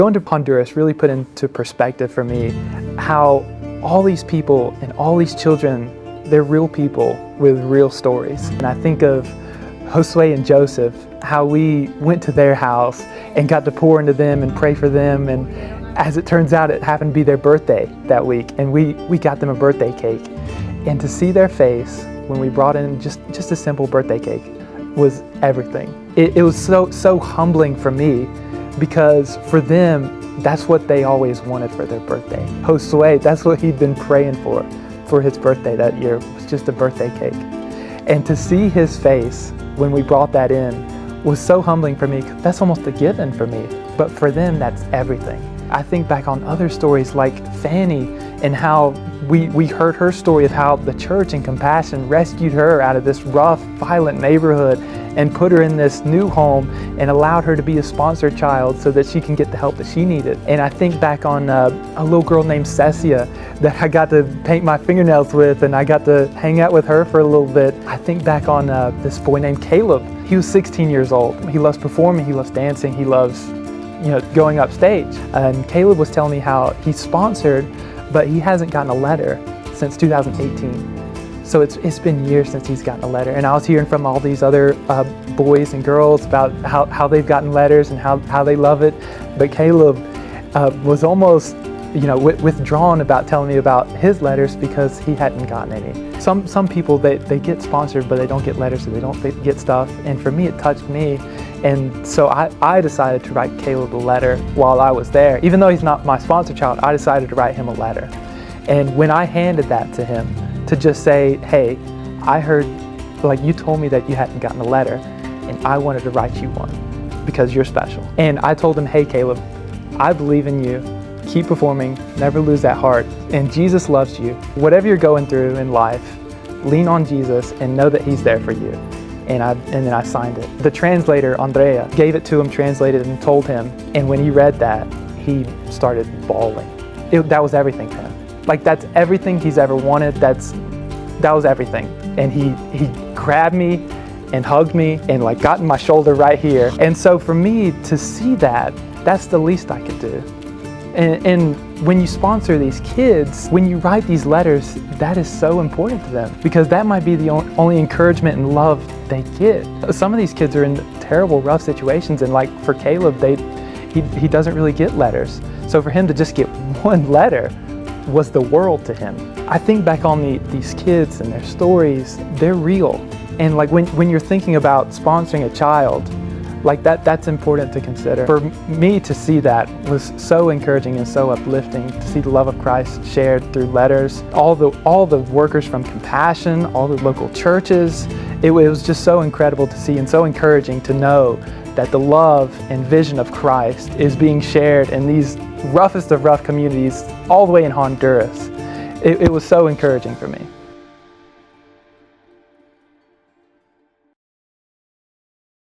Going to Honduras really put into perspective for me how all these people and all these children, they're real people with real stories. And I think of Josue and Joseph, how we went to their house and got to pour into them and pray for them. And as it turns out, it happened to be their birthday that week. And we got them a birthday cake. And to see their face when we brought in just a simple birthday cake was everything. It was so humbling for me, because for them, that's what they always wanted for their birthday. Josue, that's what he'd been praying for his birthday that year, was just a birthday cake. And to see his face when we brought that in was so humbling for me. That's almost a given for me, but for them, that's everything. I think back on other stories like Fanny and how we heard her story of how the church in Compassion rescued her out of this rough, violent neighborhood and put her in this new home and allowed her to be a sponsored child so that she can get the help that she needed. And I think back on a little girl named Cecia that I got to paint my fingernails with, and I got to hang out with her for a little bit. I think back on this boy named Caleb. He was 16 years old. He loves performing, he loves dancing, he loves going upstage. And Caleb was telling me how he's sponsored, but he hasn't gotten a letter since 2018. So it's been years since he's gotten a letter. And I was hearing from all these other boys and girls about how they've gotten letters and how they love it. But Caleb was almost withdrawn about telling me about his letters because he hadn't gotten any. Some people, they get sponsored, but they don't get letters, so they don't get stuff. And for me, it touched me. And so I decided to write Caleb a letter while I was there. Even though he's not my sponsor child, I decided to write him a letter. And when I handed that to him, to just say, hey, I heard, you told me that you hadn't gotten a letter, and I wanted to write you one because you're special. And I told him, hey, Caleb, I believe in you. Keep performing, never lose that heart, and Jesus loves you. Whatever you're going through in life, lean on Jesus and know that he's there for you. And then I signed it. The translator, Andrea, gave it to him, translated, and told him. And when he read that, he started bawling. That was everything to him. That's everything he's ever wanted. That was everything. And he grabbed me and hugged me and got in my shoulder right here. And so for me to see that, that's the least I could do. And when you sponsor these kids, when you write these letters, that is so important to them, because that might be the only encouragement and love they get. Some of these kids are in terrible, rough situations, and for Caleb, he doesn't really get letters. So for him to just get one letter was the world to him. I think back on these kids and their stories, they're real. And when you're thinking about sponsoring a child, that's important to consider. For me to see that was so encouraging and so uplifting, to see the love of Christ shared through letters. All the workers from Compassion, all the local churches, it was just so incredible to see and so encouraging to know that the love and vision of Christ is being shared in these roughest of rough communities all the way in Honduras. It was so encouraging for me.